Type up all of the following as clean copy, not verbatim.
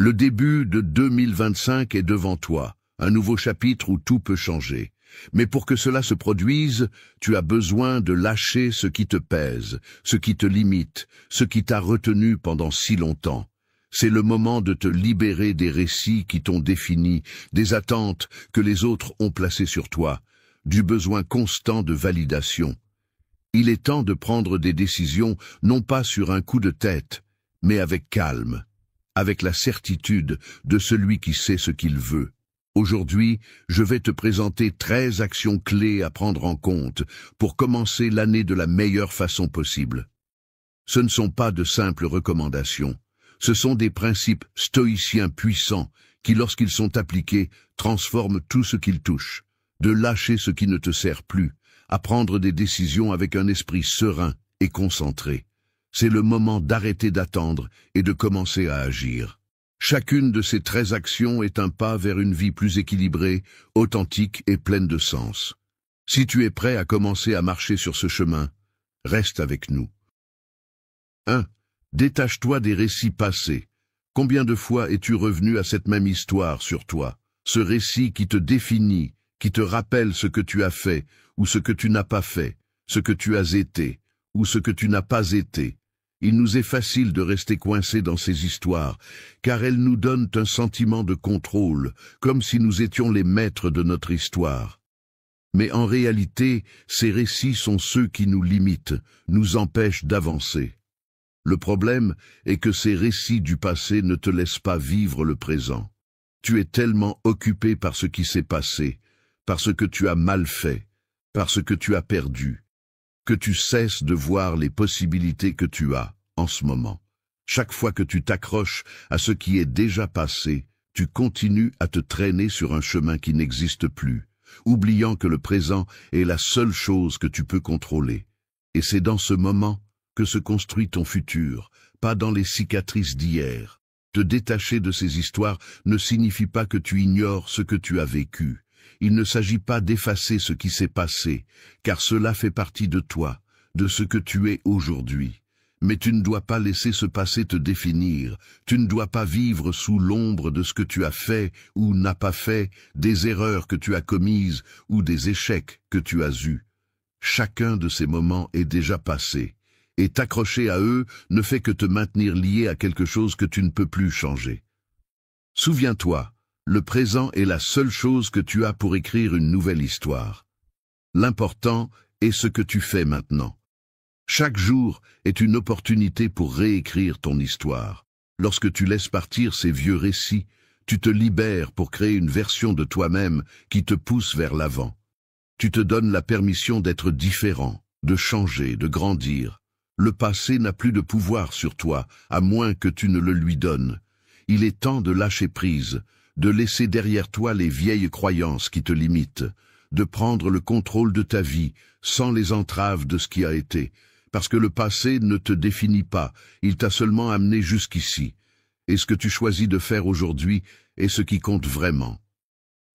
Le début de 2025 est devant toi, un nouveau chapitre où tout peut changer. Mais pour que cela se produise, tu as besoin de lâcher ce qui te pèse, ce qui te limite, ce qui t'a retenu pendant si longtemps. C'est le moment de te libérer des récits qui t'ont défini, des attentes que les autres ont placées sur toi, du besoin constant de validation. Il est temps de prendre des décisions non pas sur un coup de tête, mais avec calme, avec la certitude de celui qui sait ce qu'il veut. Aujourd'hui, je vais te présenter 13 actions clés à prendre en compte pour commencer l'année de la meilleure façon possible. Ce ne sont pas de simples recommandations, ce sont des principes stoïciens puissants qui, lorsqu'ils sont appliqués, transforment tout ce qu'ils touchent. De lâcher ce qui ne te sert plus, à prendre des décisions avec un esprit serein et concentré. C'est le moment d'arrêter d'attendre et de commencer à agir. Chacune de ces 13 actions est un pas vers une vie plus équilibrée, authentique et pleine de sens. Si tu es prêt à commencer à marcher sur ce chemin, reste avec nous. 1. Détache-toi des récits passés. Combien de fois es-tu revenu à cette même histoire sur toi? Ce récit qui te définit, qui te rappelle ce que tu as fait ou ce que tu n'as pas fait, ce que tu as été ou ce que tu n'as pas été. Il nous est facile de rester coincés dans ces histoires, car elles nous donnent un sentiment de contrôle, comme si nous étions les maîtres de notre histoire. Mais en réalité, ces récits sont ceux qui nous limitent, nous empêchent d'avancer. Le problème est que ces récits du passé ne te laissent pas vivre le présent. Tu es tellement occupé par ce qui s'est passé, par ce que tu as mal fait, par ce que tu as perdu, que tu cesses de voir les possibilités que tu as en ce moment. Chaque fois que tu t'accroches à ce qui est déjà passé, tu continues à te traîner sur un chemin qui n'existe plus, oubliant que le présent est la seule chose que tu peux contrôler. Et c'est dans ce moment que se construit ton futur, pas dans les cicatrices d'hier. Te détacher de ces histoires ne signifie pas que tu ignores ce que tu as vécu. Il ne s'agit pas d'effacer ce qui s'est passé, car cela fait partie de toi, de ce que tu es aujourd'hui. Mais tu ne dois pas laisser ce passé te définir, tu ne dois pas vivre sous l'ombre de ce que tu as fait ou n'as pas fait, des erreurs que tu as commises ou des échecs que tu as eus. Chacun de ces moments est déjà passé, et t'accrocher à eux ne fait que te maintenir lié à quelque chose que tu ne peux plus changer. Souviens-toi, le présent est la seule chose que tu as pour écrire une nouvelle histoire. L'important est ce que tu fais maintenant. Chaque jour est une opportunité pour réécrire ton histoire. Lorsque tu laisses partir ces vieux récits, tu te libères pour créer une version de toi-même qui te pousse vers l'avant. Tu te donnes la permission d'être différent, de changer, de grandir. Le passé n'a plus de pouvoir sur toi, à moins que tu ne le lui donnes. Il est temps de lâcher prise, de laisser derrière toi les vieilles croyances qui te limitent, de prendre le contrôle de ta vie sans les entraves de ce qui a été, parce que le passé ne te définit pas, il t'a seulement amené jusqu'ici, et ce que tu choisis de faire aujourd'hui est ce qui compte vraiment.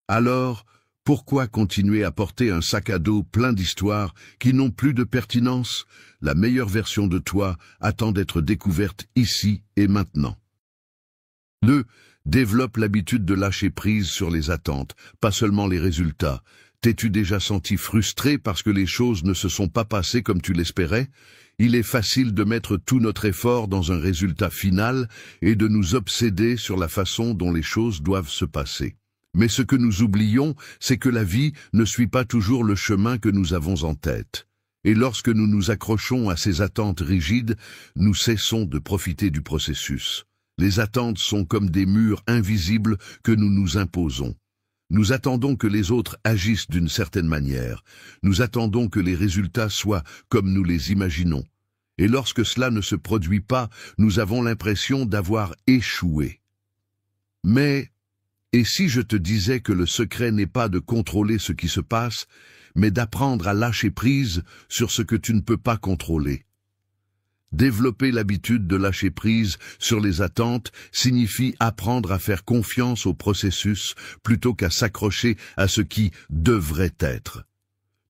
Alors, pourquoi continuer à porter un sac à dos plein d'histoires qui n'ont plus de pertinence? La meilleure version de toi attend d'être découverte ici et maintenant. 2. Développe l'habitude de lâcher prise sur les attentes, pas seulement les résultats. T'es-tu déjà senti frustré parce que les choses ne se sont pas passées comme tu l'espérais? Il est facile de mettre tout notre effort dans un résultat final et de nous obséder sur la façon dont les choses doivent se passer. Mais ce que nous oublions, c'est que la vie ne suit pas toujours le chemin que nous avons en tête. Et lorsque nous nous accrochons à ces attentes rigides, nous cessons de profiter du processus. Les attentes sont comme des murs invisibles que nous nous imposons. Nous attendons que les autres agissent d'une certaine manière. Nous attendons que les résultats soient comme nous les imaginons. Et lorsque cela ne se produit pas, nous avons l'impression d'avoir échoué. Mais, et si je te disais que le secret n'est pas de contrôler ce qui se passe, mais d'apprendre à lâcher prise sur ce que tu ne peux pas contrôler? Développer l'habitude de lâcher prise sur les attentes signifie apprendre à faire confiance au processus plutôt qu'à s'accrocher à ce qui devrait être.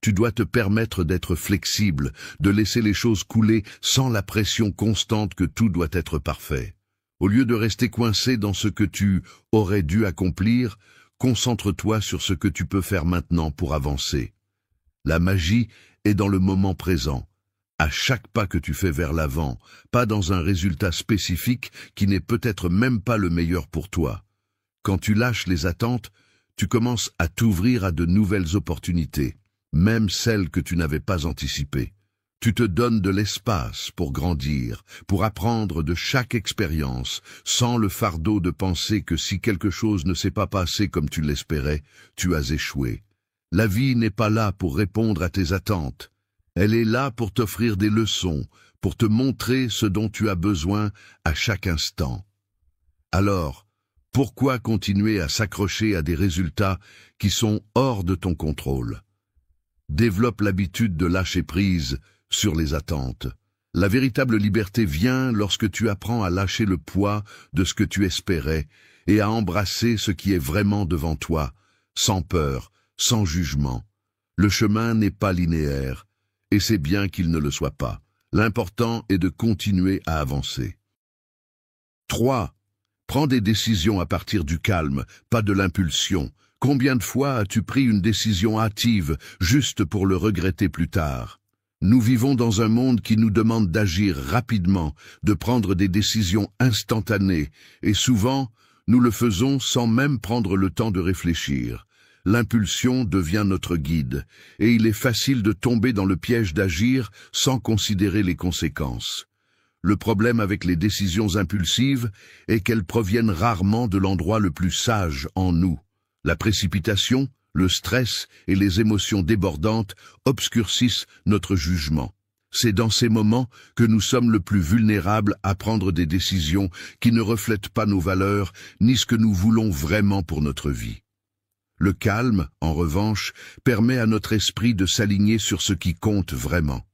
Tu dois te permettre d'être flexible, de laisser les choses couler sans la pression constante que tout doit être parfait. Au lieu de rester coincé dans ce que tu aurais dû accomplir, concentre-toi sur ce que tu peux faire maintenant pour avancer. La magie est dans le moment présent, à chaque pas que tu fais vers l'avant, pas dans un résultat spécifique qui n'est peut-être même pas le meilleur pour toi. Quand tu lâches les attentes, tu commences à t'ouvrir à de nouvelles opportunités, même celles que tu n'avais pas anticipées. Tu te donnes de l'espace pour grandir, pour apprendre de chaque expérience, sans le fardeau de penser que si quelque chose ne s'est pas passé comme tu l'espérais, tu as échoué. La vie n'est pas là pour répondre à tes attentes. Elle est là pour t'offrir des leçons, pour te montrer ce dont tu as besoin à chaque instant. Alors, pourquoi continuer à s'accrocher à des résultats qui sont hors de ton contrôle? Développe l'habitude de lâcher prise sur les attentes. La véritable liberté vient lorsque tu apprends à lâcher le poids de ce que tu espérais et à embrasser ce qui est vraiment devant toi, sans peur, sans jugement. Le chemin n'est pas linéaire, et c'est bien qu'il ne le soit pas. L'important est de continuer à avancer. 3. Prends des décisions à partir du calme, pas de l'impulsion. Combien de fois as-tu pris une décision hâtive juste pour le regretter plus tard? Nous vivons dans un monde qui nous demande d'agir rapidement, de prendre des décisions instantanées, et souvent, nous le faisons sans même prendre le temps de réfléchir. L'impulsion devient notre guide, et il est facile de tomber dans le piège d'agir sans considérer les conséquences. Le problème avec les décisions impulsives est qu'elles proviennent rarement de l'endroit le plus sage en nous. La précipitation, le stress et les émotions débordantes obscurcissent notre jugement. C'est dans ces moments que nous sommes le plus vulnérables à prendre des décisions qui ne reflètent pas nos valeurs ni ce que nous voulons vraiment pour notre vie. Le calme, en revanche, permet à notre esprit de s'aligner sur ce qui compte vraiment.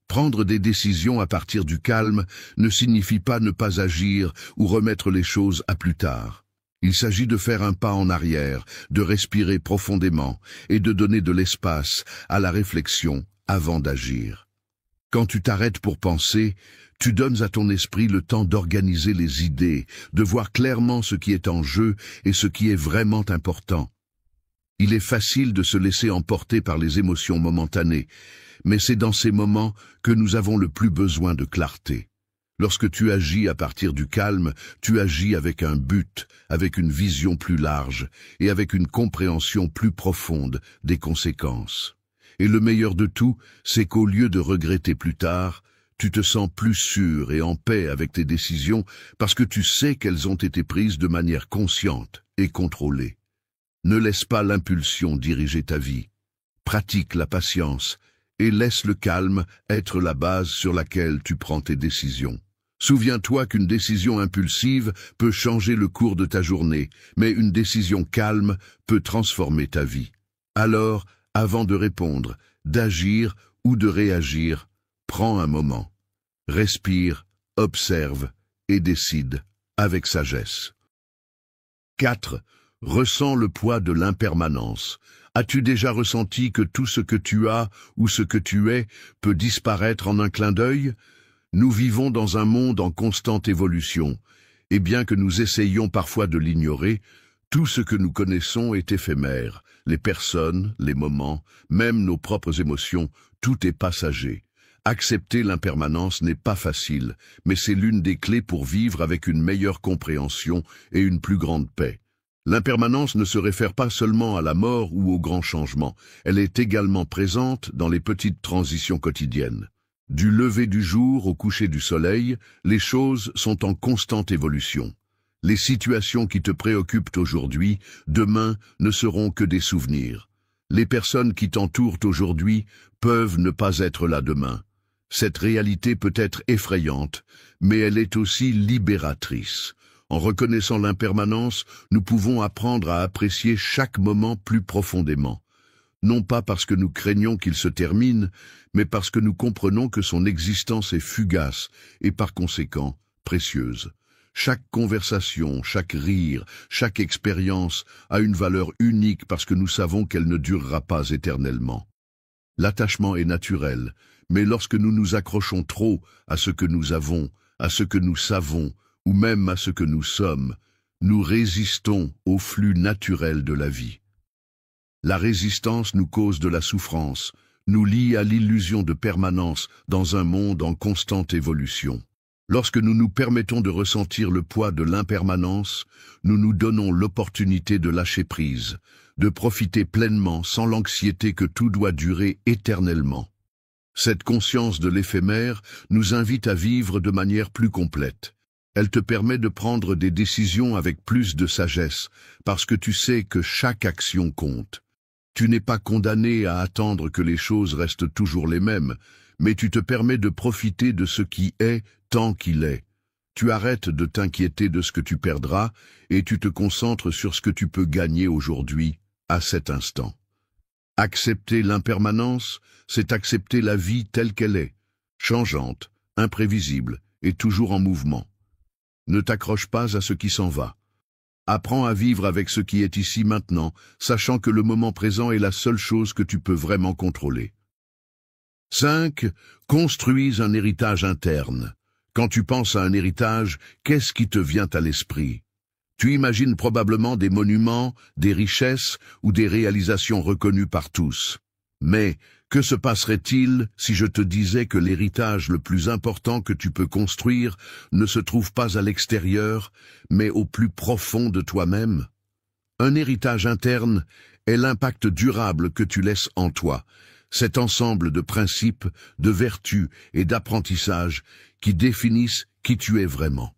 Prendre des décisions à partir du calme ne signifie pas ne pas agir ou remettre les choses à plus tard. Il s'agit de faire un pas en arrière, de respirer profondément et de donner de l'espace à la réflexion avant d'agir. Quand tu t'arrêtes pour penser, tu donnes à ton esprit le temps d'organiser les idées, de voir clairement ce qui est en jeu et ce qui est vraiment important. Il est facile de se laisser emporter par les émotions momentanées, mais c'est dans ces moments que nous avons le plus besoin de clarté. Lorsque tu agis à partir du calme, tu agis avec un but, avec une vision plus large et avec une compréhension plus profonde des conséquences. Et le meilleur de tout, c'est qu'au lieu de regretter plus tard, tu te sens plus sûr et en paix avec tes décisions parce que tu sais qu'elles ont été prises de manière consciente et contrôlée. Ne laisse pas l'impulsion diriger ta vie. Pratique la patience et laisse le calme être la base sur laquelle tu prends tes décisions. Souviens-toi qu'une décision impulsive peut changer le cours de ta journée, mais une décision calme peut transformer ta vie. Alors, avant de répondre, d'agir ou de réagir, prends un moment. Respire, observe et décide avec sagesse. 4. Ressens le poids de l'impermanence. As-tu déjà ressenti que tout ce que tu as ou ce que tu es peut disparaître en un clin d'œil? Nous vivons dans un monde en constante évolution, et bien que nous essayions parfois de l'ignorer, tout ce que nous connaissons est éphémère. Les personnes, les moments, même nos propres émotions, tout est passager. Accepter l'impermanence n'est pas facile, mais c'est l'une des clés pour vivre avec une meilleure compréhension et une plus grande paix. L'impermanence ne se réfère pas seulement à la mort ou aux grands changements, elle est également présente dans les petites transitions quotidiennes. Du lever du jour au coucher du soleil, les choses sont en constante évolution. Les situations qui te préoccupent aujourd'hui, demain, ne seront que des souvenirs. Les personnes qui t'entourent aujourd'hui peuvent ne pas être là demain. Cette réalité peut être effrayante, mais elle est aussi libératrice. En reconnaissant l'impermanence, nous pouvons apprendre à apprécier chaque moment plus profondément. Non pas parce que nous craignons qu'il se termine, mais parce que nous comprenons que son existence est fugace et par conséquent précieuse. Chaque conversation, chaque rire, chaque expérience a une valeur unique parce que nous savons qu'elle ne durera pas éternellement. L'attachement est naturel, mais lorsque nous nous accrochons trop à ce que nous avons, à ce que nous savons ou même à ce que nous sommes, nous résistons au flux naturel de la vie. La résistance nous cause de la souffrance, nous lie à l'illusion de permanence dans un monde en constante évolution. Lorsque nous nous permettons de ressentir le poids de l'impermanence, nous nous donnons l'opportunité de lâcher prise, de profiter pleinement sans l'anxiété que tout doit durer éternellement. Cette conscience de l'éphémère nous invite à vivre de manière plus complète. Elle te permet de prendre des décisions avec plus de sagesse, parce que tu sais que chaque action compte. Tu n'es pas condamné à attendre que les choses restent toujours les mêmes, mais tu te permets de profiter de ce qui est tant qu'il est. Tu arrêtes de t'inquiéter de ce que tu perdras et tu te concentres sur ce que tu peux gagner aujourd'hui, à cet instant. Accepter l'impermanence, c'est accepter la vie telle qu'elle est, changeante, imprévisible et toujours en mouvement. Ne t'accroche pas à ce qui s'en va. Apprends à vivre avec ce qui est ici maintenant, sachant que le moment présent est la seule chose que tu peux vraiment contrôler. 5. Construis un héritage interne. Quand tu penses à un héritage, qu'est-ce qui te vient à l'esprit? Tu imagines probablement des monuments, des richesses ou des réalisations reconnues par tous. Mais que se passerait-il si je te disais que l'héritage le plus important que tu peux construire ne se trouve pas à l'extérieur, mais au plus profond de toi-même? Un héritage interne est l'impact durable que tu laisses en toi, cet ensemble de principes, de vertus et d'apprentissages qui définissent qui tu es vraiment.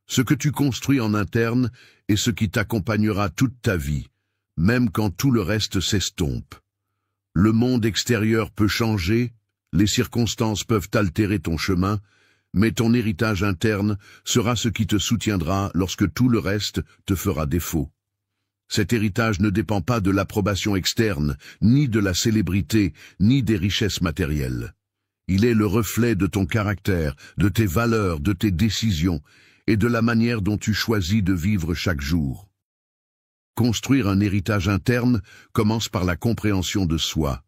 Ce que tu construis en interne est ce qui t'accompagnera toute ta vie, même quand tout le reste s'estompe. Le monde extérieur peut changer, les circonstances peuvent altérer ton chemin, mais ton héritage interne sera ce qui te soutiendra lorsque tout le reste te fera défaut. Cet héritage ne dépend pas de l'approbation externe, ni de la célébrité, ni des richesses matérielles. Il est le reflet de ton caractère, de tes valeurs, de tes décisions, et de la manière dont tu choisis de vivre chaque jour. Construire un héritage interne commence par la compréhension de soi.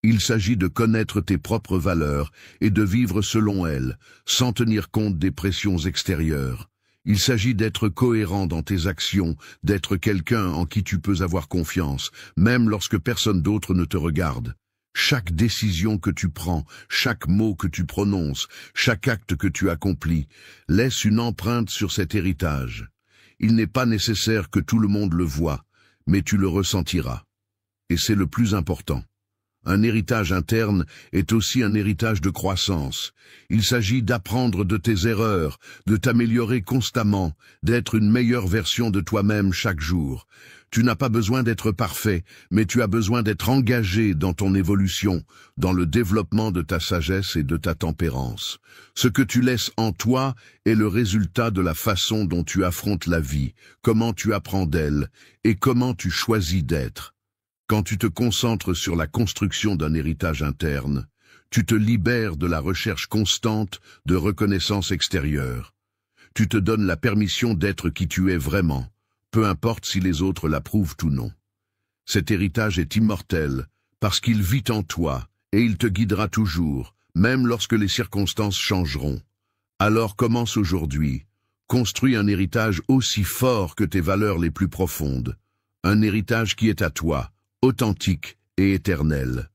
Il s'agit de connaître tes propres valeurs et de vivre selon elles, sans tenir compte des pressions extérieures. Il s'agit d'être cohérent dans tes actions, d'être quelqu'un en qui tu peux avoir confiance, même lorsque personne d'autre ne te regarde. Chaque décision que tu prends, chaque mot que tu prononces, chaque acte que tu accomplis, laisse une empreinte sur cet héritage. Il n'est pas nécessaire que tout le monde le voie, mais tu le ressentiras. Et c'est le plus important. Un héritage interne est aussi un héritage de croissance. Il s'agit d'apprendre de tes erreurs, de t'améliorer constamment, d'être une meilleure version de toi-même chaque jour. Tu n'as pas besoin d'être parfait, mais tu as besoin d'être engagé dans ton évolution, dans le développement de ta sagesse et de ta tempérance. Ce que tu laisses en toi est le résultat de la façon dont tu affrontes la vie, comment tu apprends d'elle et comment tu choisis d'être. Quand tu te concentres sur la construction d'un héritage interne, tu te libères de la recherche constante de reconnaissance extérieure. Tu te donnes la permission d'être qui tu es vraiment, peu importe si les autres l'approuvent ou non. Cet héritage est immortel, parce qu'il vit en toi, et il te guidera toujours, même lorsque les circonstances changeront. Alors commence aujourd'hui. Construis un héritage aussi fort que tes valeurs les plus profondes. Un héritage qui est à toi, authentique et éternel.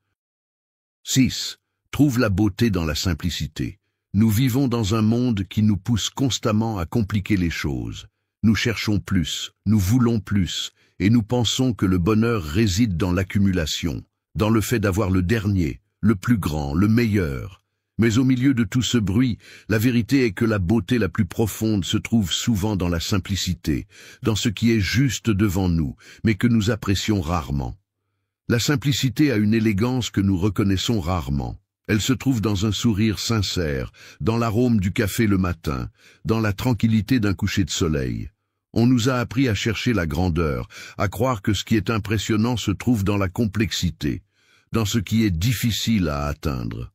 6. Trouve la beauté dans la simplicité. Nous vivons dans un monde qui nous pousse constamment à compliquer les choses. Nous cherchons plus, nous voulons plus, et nous pensons que le bonheur réside dans l'accumulation, dans le fait d'avoir le dernier, le plus grand, le meilleur. Mais au milieu de tout ce bruit, la vérité est que la beauté la plus profonde se trouve souvent dans la simplicité, dans ce qui est juste devant nous, mais que nous apprécions rarement. La simplicité a une élégance que nous reconnaissons rarement. Elle se trouve dans un sourire sincère, dans l'arôme du café le matin, dans la tranquillité d'un coucher de soleil. On nous a appris à chercher la grandeur, à croire que ce qui est impressionnant se trouve dans la complexité, dans ce qui est difficile à atteindre.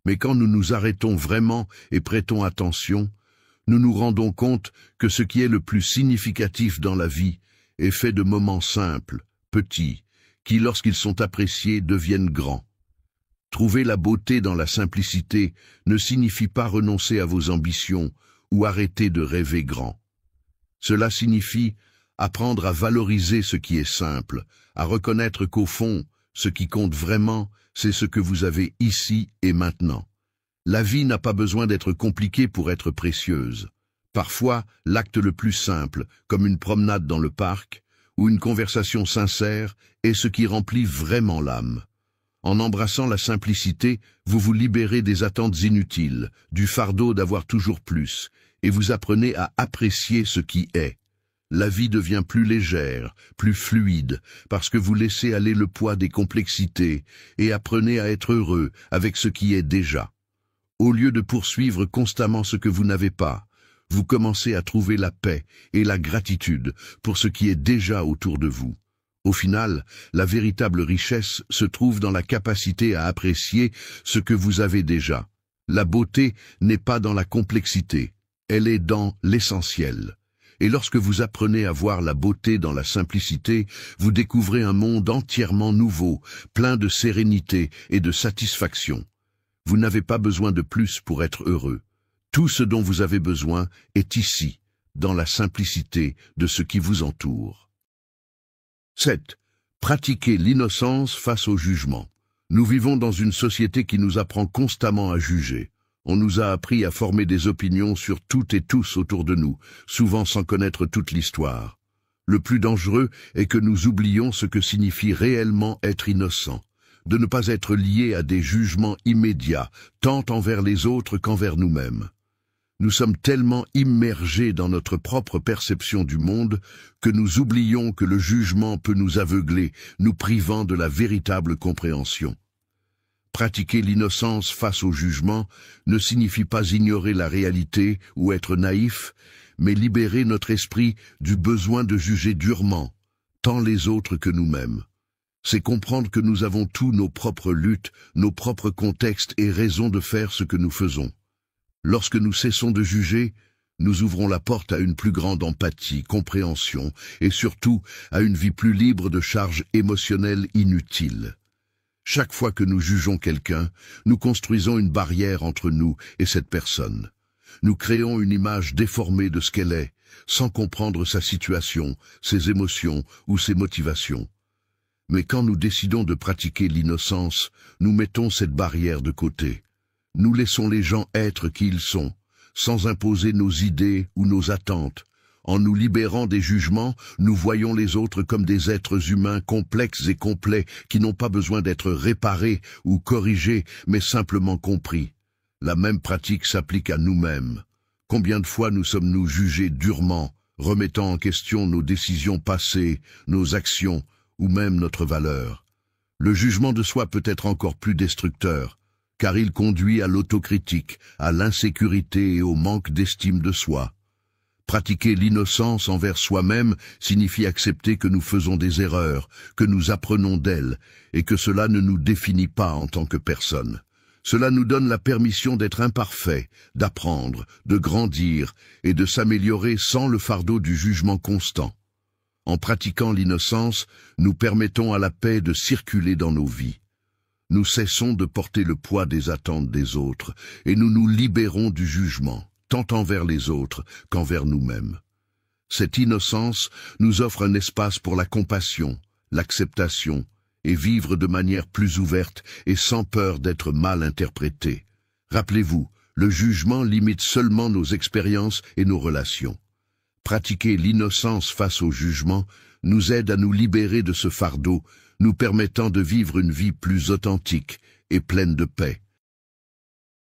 Mais quand nous nous arrêtons vraiment et prêtons attention, nous nous rendons compte que ce qui est le plus significatif dans la vie est fait de moments simples, petits, qui, lorsqu'ils sont appréciés, deviennent grands. Trouver la beauté dans la simplicité ne signifie pas renoncer à vos ambitions ou arrêter de rêver grand. Cela signifie apprendre à valoriser ce qui est simple, à reconnaître qu'au fond, ce qui compte vraiment, c'est ce que vous avez ici et maintenant. La vie n'a pas besoin d'être compliquée pour être précieuse. Parfois, l'acte le plus simple, comme une promenade dans le parc, ou une conversation sincère, est ce qui remplit vraiment l'âme. En embrassant la simplicité, vous vous libérez des attentes inutiles, du fardeau d'avoir toujours plus, et vous apprenez à apprécier ce qui est. La vie devient plus légère, plus fluide, parce que vous laissez aller le poids des complexités et apprenez à être heureux avec ce qui est déjà. Au lieu de poursuivre constamment ce que vous n'avez pas, vous commencez à trouver la paix et la gratitude pour ce qui est déjà autour de vous. Au final, la véritable richesse se trouve dans la capacité à apprécier ce que vous avez déjà. La beauté n'est pas dans la complexité, elle est dans l'essentiel. Et lorsque vous apprenez à voir la beauté dans la simplicité, vous découvrez un monde entièrement nouveau, plein de sérénité et de satisfaction. Vous n'avez pas besoin de plus pour être heureux. Tout ce dont vous avez besoin est ici, dans la simplicité de ce qui vous entoure. 7. Pratiquer l'innocence face au jugement. Nous vivons dans une société qui nous apprend constamment à juger. On nous a appris à former des opinions sur toutes et tous autour de nous, souvent sans connaître toute l'histoire. Le plus dangereux est que nous oublions ce que signifie réellement être innocent, de ne pas être lié à des jugements immédiats, tant envers les autres qu'envers nous-mêmes. Nous sommes tellement immergés dans notre propre perception du monde que nous oublions que le jugement peut nous aveugler, nous privant de la véritable compréhension. Pratiquer l'innocence face au jugement ne signifie pas ignorer la réalité ou être naïf, mais libérer notre esprit du besoin de juger durement, tant les autres que nous-mêmes. C'est comprendre que nous avons tous nos propres luttes, nos propres contextes et raisons de faire ce que nous faisons. Lorsque nous cessons de juger, nous ouvrons la porte à une plus grande empathie, compréhension et surtout à une vie plus libre de charges émotionnelles inutiles. Chaque fois que nous jugeons quelqu'un, nous construisons une barrière entre nous et cette personne. Nous créons une image déformée de ce qu'elle est, sans comprendre sa situation, ses émotions ou ses motivations. Mais quand nous décidons de pratiquer l'innocence, nous mettons cette barrière de côté. Nous laissons les gens être qui ils sont, sans imposer nos idées ou nos attentes. En nous libérant des jugements, nous voyons les autres comme des êtres humains complexes et complets qui n'ont pas besoin d'être réparés ou corrigés, mais simplement compris. La même pratique s'applique à nous-mêmes. Combien de fois nous sommes-nous jugés durement, remettant en question nos décisions passées, nos actions ou même notre valeur? Le jugement de soi peut être encore plus destructeur, car il conduit à l'autocritique, à l'insécurité et au manque d'estime de soi. Pratiquer l'innocence envers soi-même signifie accepter que nous faisons des erreurs, que nous apprenons d'elles, et que cela ne nous définit pas en tant que personne. Cela nous donne la permission d'être imparfaits, d'apprendre, de grandir et de s'améliorer sans le fardeau du jugement constant. En pratiquant l'innocence, nous permettons à la paix de circuler dans nos vies. Nous cessons de porter le poids des attentes des autres et nous nous libérons du jugement, tant envers les autres qu'envers nous-mêmes. Cette innocence nous offre un espace pour la compassion, l'acceptation et vivre de manière plus ouverte et sans peur d'être mal interprété. Rappelez-vous, le jugement limite seulement nos expériences et nos relations. Pratiquer l'innocence face au jugement nous aide à nous libérer de ce fardeau, nous permettant de vivre une vie plus authentique et pleine de paix.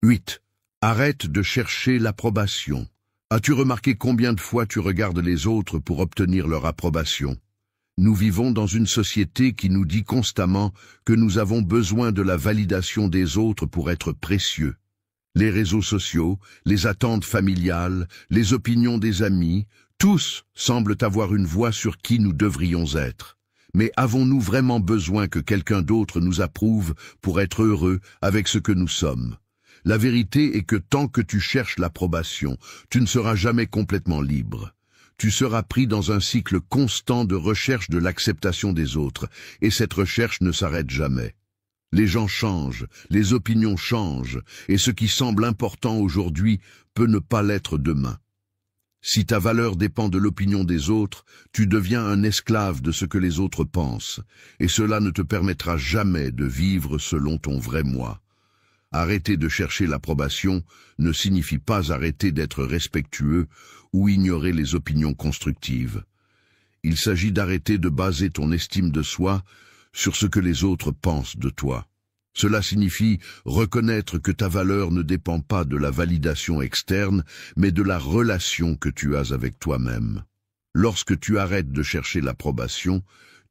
8. Arrête de chercher l'approbation. As-tu remarqué combien de fois tu regardes les autres pour obtenir leur approbation? Nous vivons dans une société qui nous dit constamment que nous avons besoin de la validation des autres pour être précieux. Les réseaux sociaux, les attentes familiales, les opinions des amis, tous semblent avoir une voix sur qui nous devrions être. Mais avons-nous vraiment besoin que quelqu'un d'autre nous approuve pour être heureux avec ce que nous sommes? La vérité est que tant que tu cherches l'approbation, tu ne seras jamais complètement libre. Tu seras pris dans un cycle constant de recherche de l'acceptation des autres, et cette recherche ne s'arrête jamais. Les gens changent, les opinions changent, et ce qui semble important aujourd'hui peut ne pas l'être demain. Si ta valeur dépend de l'opinion des autres, tu deviens un esclave de ce que les autres pensent, et cela ne te permettra jamais de vivre selon ton vrai moi. Arrêter de chercher l'approbation ne signifie pas arrêter d'être respectueux ou ignorer les opinions constructives. Il s'agit d'arrêter de baser ton estime de soi sur ce que les autres pensent de toi. Cela signifie reconnaître que ta valeur ne dépend pas de la validation externe, mais de la relation que tu as avec toi-même. Lorsque tu arrêtes de chercher l'approbation,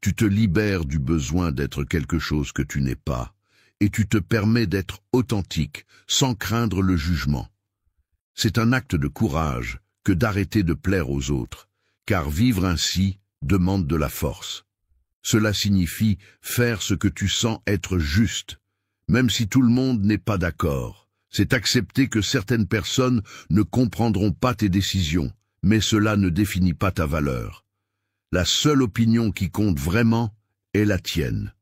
tu te libères du besoin d'être quelque chose que tu n'es pas, et tu te permets d'être authentique, sans craindre le jugement. C'est un acte de courage que d'arrêter de plaire aux autres, car vivre ainsi demande de la force. Cela signifie faire ce que tu sens être juste, même si tout le monde n'est pas d'accord. C'est accepter que certaines personnes ne comprendront pas tes décisions, mais cela ne définit pas ta valeur. La seule opinion qui compte vraiment est la tienne.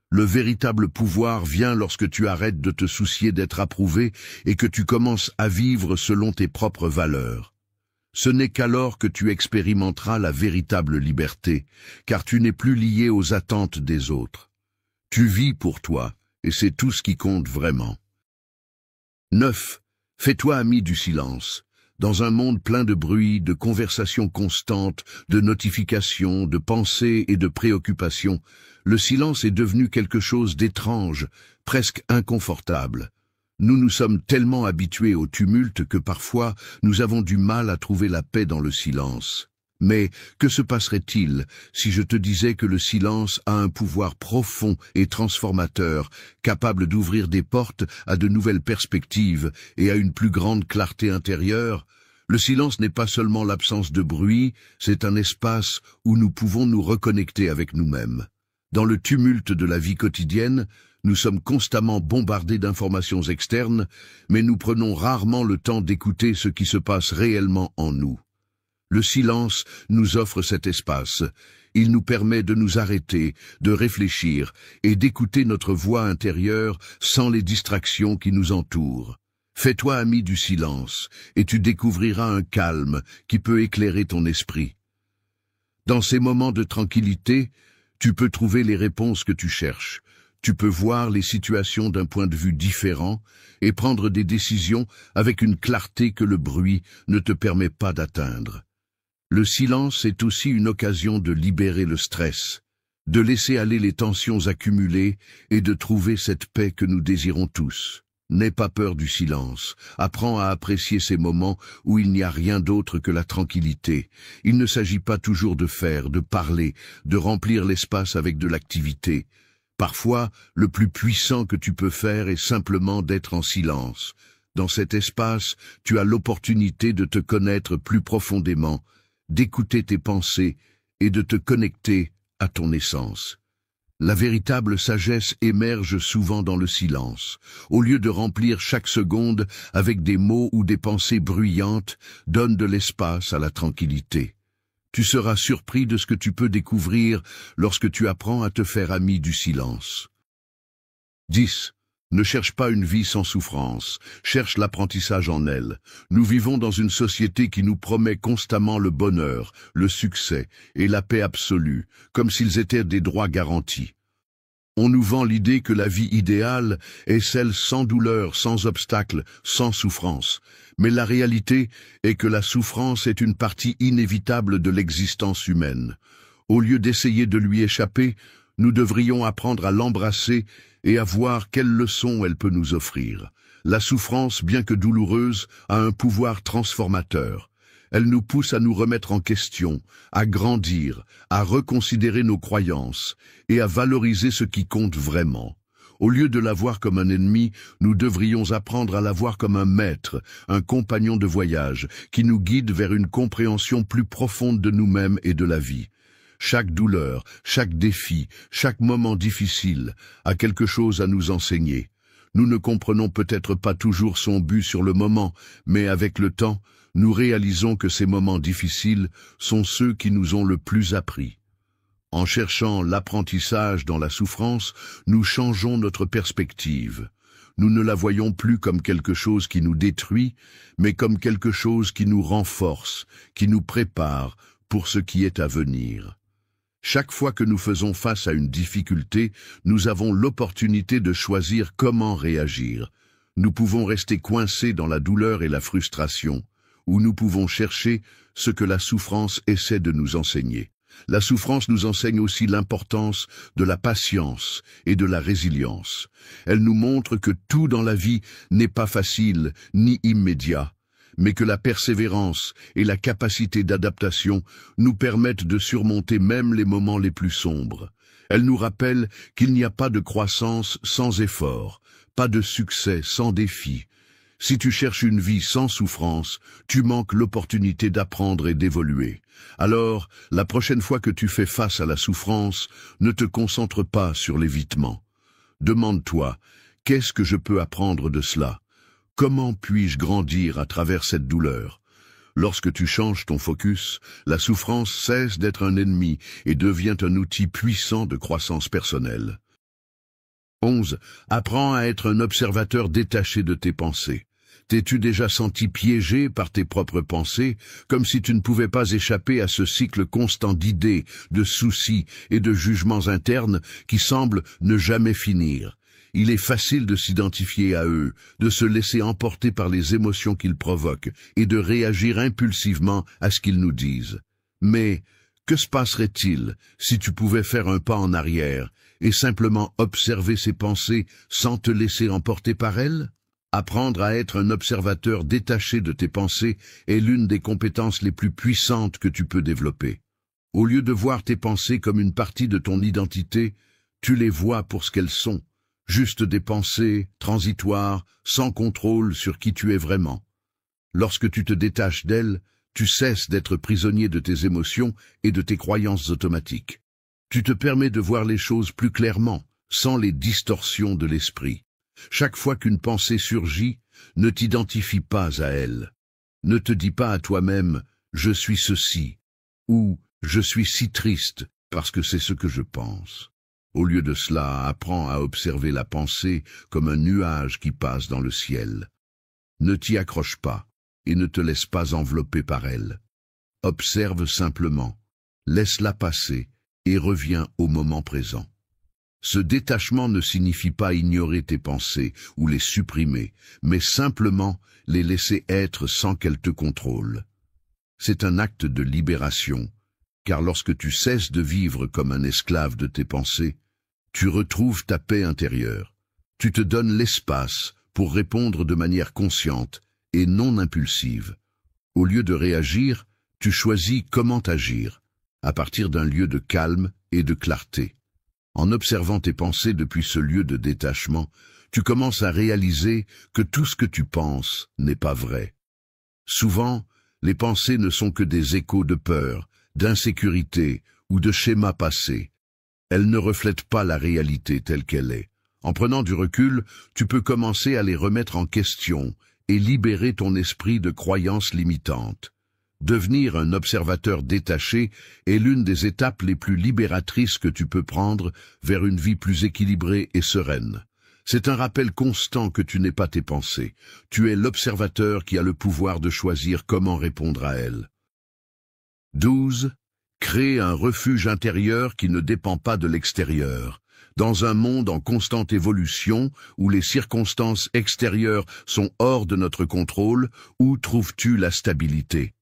Le véritable pouvoir vient lorsque tu arrêtes de te soucier d'être approuvé et que tu commences à vivre selon tes propres valeurs. Ce n'est qu'alors que tu expérimenteras la véritable liberté, car tu n'es plus lié aux attentes des autres. Tu vis pour toi, et c'est tout ce qui compte vraiment. 9. Fais-toi ami du silence. Dans un monde plein de bruit, de conversations constantes, de notifications, de pensées et de préoccupations, le silence est devenu quelque chose d'étrange, presque inconfortable. Nous nous sommes tellement habitués au tumulte que parfois nous avons du mal à trouver la paix dans le silence. Mais que se passerait-il si je te disais que le silence a un pouvoir profond et transformateur, capable d'ouvrir des portes à de nouvelles perspectives et à une plus grande clarté intérieure? Le silence n'est pas seulement l'absence de bruit, c'est un espace où nous pouvons nous reconnecter avec nous-mêmes. Dans le tumulte de la vie quotidienne, nous sommes constamment bombardés d'informations externes, mais nous prenons rarement le temps d'écouter ce qui se passe réellement en nous. Le silence nous offre cet espace. Il nous permet de nous arrêter, de réfléchir et d'écouter notre voix intérieure sans les distractions qui nous entourent. Fais-toi ami du silence et tu découvriras un calme qui peut éclairer ton esprit. Dans ces moments de tranquillité, tu peux trouver les réponses que tu cherches. Tu peux voir les situations d'un point de vue différent et prendre des décisions avec une clarté que le bruit ne te permet pas d'atteindre. Le silence est aussi une occasion de libérer le stress, de laisser aller les tensions accumulées et de trouver cette paix que nous désirons tous. N'aie pas peur du silence, apprends à apprécier ces moments où il n'y a rien d'autre que la tranquillité. Il ne s'agit pas toujours de faire, de parler, de remplir l'espace avec de l'activité. Parfois, le plus puissant que tu peux faire est simplement d'être en silence. Dans cet espace, tu as l'opportunité de te connaître plus profondément, d'écouter tes pensées et de te connecter à ton essence. La véritable sagesse émerge souvent dans le silence. Au lieu de remplir chaque seconde avec des mots ou des pensées bruyantes, donne de l'espace à la tranquillité. Tu seras surpris de ce que tu peux découvrir lorsque tu apprends à te faire ami du silence. 10. Ne cherche pas une vie sans souffrance, cherche l'apprentissage en elle. Nous vivons dans une société qui nous promet constamment le bonheur, le succès et la paix absolue, comme s'ils étaient des droits garantis. On nous vend l'idée que la vie idéale est celle sans douleur, sans obstacle, sans souffrance. Mais la réalité est que la souffrance est une partie inévitable de l'existence humaine. Au lieu d'essayer de lui échapper, nous devrions apprendre à l'embrasser et à voir quelles leçons elle peut nous offrir. La souffrance, bien que douloureuse, a un pouvoir transformateur. Elle nous pousse à nous remettre en question, à grandir, à reconsidérer nos croyances et à valoriser ce qui compte vraiment. Au lieu de la voir comme un ennemi, nous devrions apprendre à la voir comme un maître, un compagnon de voyage, qui nous guide vers une compréhension plus profonde de nous-mêmes et de la vie. Chaque douleur, chaque défi, chaque moment difficile a quelque chose à nous enseigner. Nous ne comprenons peut-être pas toujours son but sur le moment, mais avec le temps, nous réalisons que ces moments difficiles sont ceux qui nous ont le plus appris. En cherchant l'apprentissage dans la souffrance, nous changeons notre perspective. Nous ne la voyons plus comme quelque chose qui nous détruit, mais comme quelque chose qui nous renforce, qui nous prépare pour ce qui est à venir. Chaque fois que nous faisons face à une difficulté, nous avons l'opportunité de choisir comment réagir. Nous pouvons rester coincés dans la douleur et la frustration, ou nous pouvons chercher ce que la souffrance essaie de nous enseigner. La souffrance nous enseigne aussi l'importance de la patience et de la résilience. Elle nous montre que tout dans la vie n'est pas facile ni immédiat, mais que la persévérance et la capacité d'adaptation nous permettent de surmonter même les moments les plus sombres. Elle nous rappelle qu'il n'y a pas de croissance sans effort, pas de succès sans défi. Si tu cherches une vie sans souffrance, tu manques l'opportunité d'apprendre et d'évoluer. Alors, la prochaine fois que tu fais face à la souffrance, ne te concentre pas sur l'évitement. Demande-toi, qu'est-ce que je peux apprendre de cela? Comment puis-je grandir à travers cette douleur? Lorsque tu changes ton focus, la souffrance cesse d'être un ennemi et devient un outil puissant de croissance personnelle. 11. Apprends à être un observateur détaché de tes pensées. T'es-tu déjà senti piégé par tes propres pensées, comme si tu ne pouvais pas échapper à ce cycle constant d'idées, de soucis et de jugements internes qui semblent ne jamais finir? Il est facile de s'identifier à eux, de se laisser emporter par les émotions qu'ils provoquent et de réagir impulsivement à ce qu'ils nous disent. Mais que se passerait-il si tu pouvais faire un pas en arrière et simplement observer ces pensées sans te laisser emporter par elles? Apprendre à être un observateur détaché de tes pensées est l'une des compétences les plus puissantes que tu peux développer. Au lieu de voir tes pensées comme une partie de ton identité, tu les vois pour ce qu'elles sont, juste des pensées transitoires, sans contrôle sur qui tu es vraiment. Lorsque tu te détaches d'elles, tu cesses d'être prisonnier de tes émotions et de tes croyances automatiques. Tu te permets de voir les choses plus clairement, sans les distorsions de l'esprit. Chaque fois qu'une pensée surgit, ne t'identifie pas à elle. Ne te dis pas à toi-même « je suis ceci » ou « je suis si triste parce que c'est ce que je pense ». Au lieu de cela, apprends à observer la pensée comme un nuage qui passe dans le ciel. Ne t'y accroche pas et ne te laisse pas envelopper par elle. Observe simplement, laisse-la passer et reviens au moment présent. Ce détachement ne signifie pas ignorer tes pensées ou les supprimer, mais simplement les laisser être sans qu'elles te contrôlent. C'est un acte de libération, car lorsque tu cesses de vivre comme un esclave de tes pensées, tu retrouves ta paix intérieure. Tu te donnes l'espace pour répondre de manière consciente et non impulsive. Au lieu de réagir, tu choisis comment agir, à partir d'un lieu de calme et de clarté. En observant tes pensées depuis ce lieu de détachement, tu commences à réaliser que tout ce que tu penses n'est pas vrai. Souvent, les pensées ne sont que des échos de peur, d'insécurité ou de schémas passés. Elles ne reflètent pas la réalité telle qu'elle est. En prenant du recul, tu peux commencer à les remettre en question et libérer ton esprit de croyances limitantes. Devenir un observateur détaché est l'une des étapes les plus libératrices que tu peux prendre vers une vie plus équilibrée et sereine. C'est un rappel constant que tu n'es pas tes pensées. Tu es l'observateur qui a le pouvoir de choisir comment répondre à elles. 12. Crée un refuge intérieur qui ne dépend pas de l'extérieur. Dans un monde en constante évolution, où les circonstances extérieures sont hors de notre contrôle, où trouves-tu la stabilité?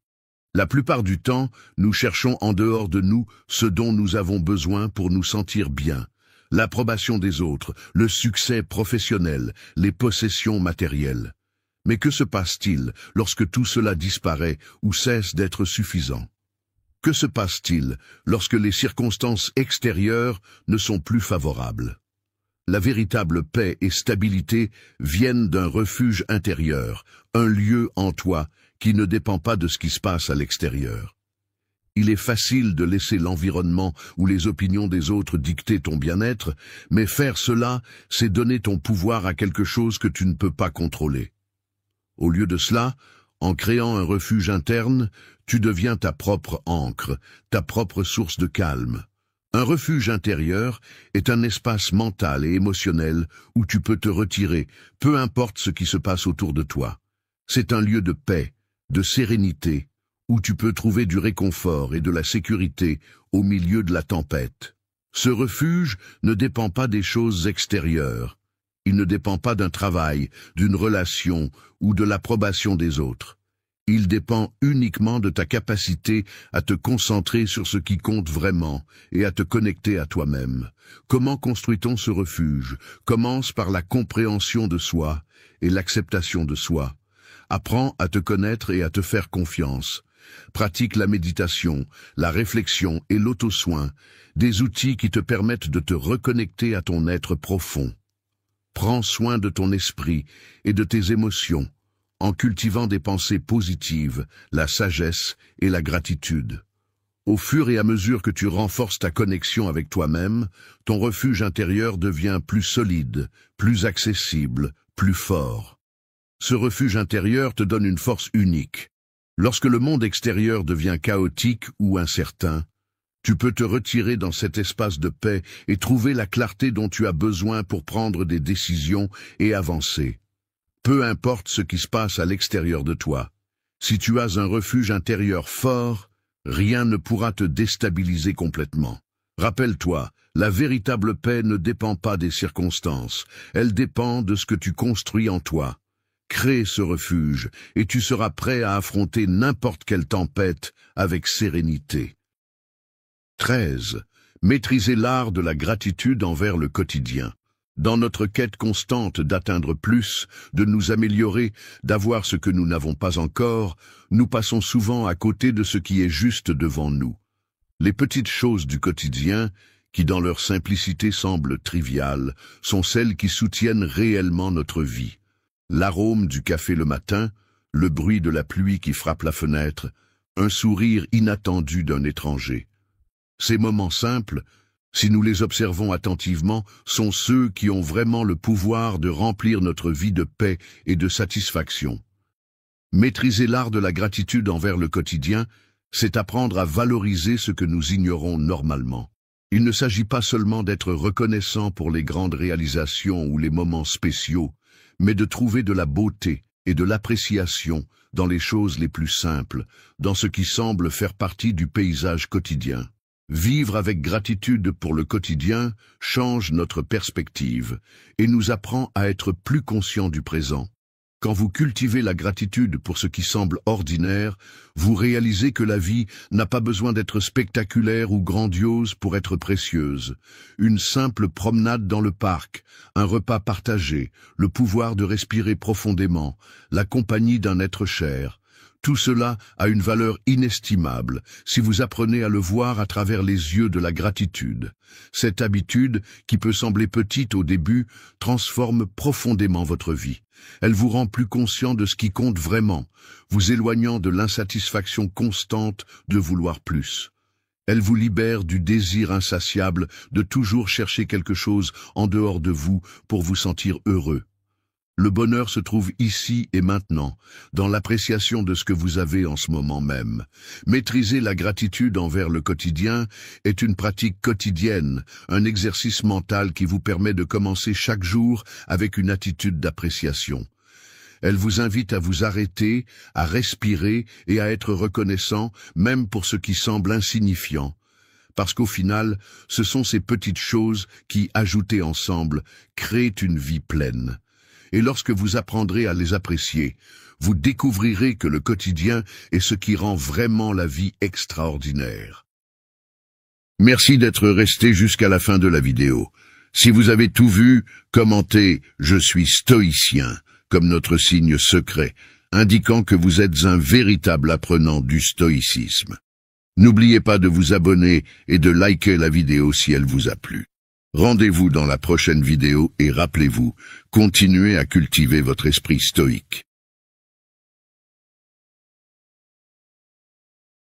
La plupart du temps, nous cherchons en dehors de nous ce dont nous avons besoin pour nous sentir bien. L'approbation des autres, le succès professionnel, les possessions matérielles. Mais que se passe-t-il lorsque tout cela disparaît ou cesse d'être suffisant? Que se passe-t-il lorsque les circonstances extérieures ne sont plus favorables? La véritable paix et stabilité viennent d'un refuge intérieur, un lieu en toi qui ne dépend pas de ce qui se passe à l'extérieur. Il est facile de laisser l'environnement ou les opinions des autres dicter ton bien-être, mais faire cela, c'est donner ton pouvoir à quelque chose que tu ne peux pas contrôler. Au lieu de cela, en créant un refuge interne, tu deviens ta propre ancre, ta propre source de calme. Un refuge intérieur est un espace mental et émotionnel où tu peux te retirer, peu importe ce qui se passe autour de toi. C'est un lieu de paix, de sérénité, où tu peux trouver du réconfort et de la sécurité au milieu de la tempête. Ce refuge ne dépend pas des choses extérieures. Il ne dépend pas d'un travail, d'une relation ou de l'approbation des autres. Il dépend uniquement de ta capacité à te concentrer sur ce qui compte vraiment et à te connecter à toi-même. Comment construit-on ce refuge? Commence par la compréhension de soi et l'acceptation de soi. Apprends à te connaître et à te faire confiance. Pratique la méditation, la réflexion et l'auto-soin, des outils qui te permettent de te reconnecter à ton être profond. Prends soin de ton esprit et de tes émotions, en cultivant des pensées positives, la sagesse et la gratitude. Au fur et à mesure que tu renforces ta connexion avec toi-même, ton refuge intérieur devient plus solide, plus accessible, plus fort. Ce refuge intérieur te donne une force unique. Lorsque le monde extérieur devient chaotique ou incertain, tu peux te retirer dans cet espace de paix et trouver la clarté dont tu as besoin pour prendre des décisions et avancer. Peu importe ce qui se passe à l'extérieur de toi, si tu as un refuge intérieur fort, rien ne pourra te déstabiliser complètement. Rappelle-toi, la véritable paix ne dépend pas des circonstances, elle dépend de ce que tu construis en toi. Crée ce refuge et tu seras prêt à affronter n'importe quelle tempête avec sérénité. 13. Maîtriser l'art de la gratitude envers le quotidien. Dans notre quête constante d'atteindre plus, de nous améliorer, d'avoir ce que nous n'avons pas encore, nous passons souvent à côté de ce qui est juste devant nous. Les petites choses du quotidien, qui dans leur simplicité semblent triviales, sont celles qui soutiennent réellement notre vie. L'arôme du café le matin, le bruit de la pluie qui frappe la fenêtre, un sourire inattendu d'un étranger. Ces moments simples, si nous les observons attentivement, sont ceux qui ont vraiment le pouvoir de remplir notre vie de paix et de satisfaction. Maîtriser l'art de la gratitude envers le quotidien, c'est apprendre à valoriser ce que nous ignorons normalement. Il ne s'agit pas seulement d'être reconnaissant pour les grandes réalisations ou les moments spéciaux, mais de trouver de la beauté et de l'appréciation dans les choses les plus simples, dans ce qui semble faire partie du paysage quotidien. Vivre avec gratitude pour le quotidien change notre perspective et nous apprend à être plus conscients du présent. Quand vous cultivez la gratitude pour ce qui semble ordinaire, vous réalisez que la vie n'a pas besoin d'être spectaculaire ou grandiose pour être précieuse. Une simple promenade dans le parc, un repas partagé, le pouvoir de respirer profondément, la compagnie d'un être cher. Tout cela a une valeur inestimable si vous apprenez à le voir à travers les yeux de la gratitude. Cette habitude, qui peut sembler petite au début, transforme profondément votre vie. Elle vous rend plus conscient de ce qui compte vraiment, vous éloignant de l'insatisfaction constante de vouloir plus. Elle vous libère du désir insatiable de toujours chercher quelque chose en dehors de vous pour vous sentir heureux. Le bonheur se trouve ici et maintenant, dans l'appréciation de ce que vous avez en ce moment même. Maîtriser la gratitude envers le quotidien est une pratique quotidienne, un exercice mental qui vous permet de commencer chaque jour avec une attitude d'appréciation. Elle vous invite à vous arrêter, à respirer et à être reconnaissant, même pour ce qui semble insignifiant. Parce qu'au final, ce sont ces petites choses qui, ajoutées ensemble, créent une vie pleine. Et lorsque vous apprendrez à les apprécier, vous découvrirez que le quotidien est ce qui rend vraiment la vie extraordinaire. Merci d'être resté jusqu'à la fin de la vidéo. Si vous avez tout vu, commentez « Je suis stoïcien » comme notre signe secret, indiquant que vous êtes un véritable apprenant du stoïcisme. N'oubliez pas de vous abonner et de liker la vidéo si elle vous a plu. Rendez-vous dans la prochaine vidéo et rappelez-vous, continuez à cultiver votre esprit stoïque.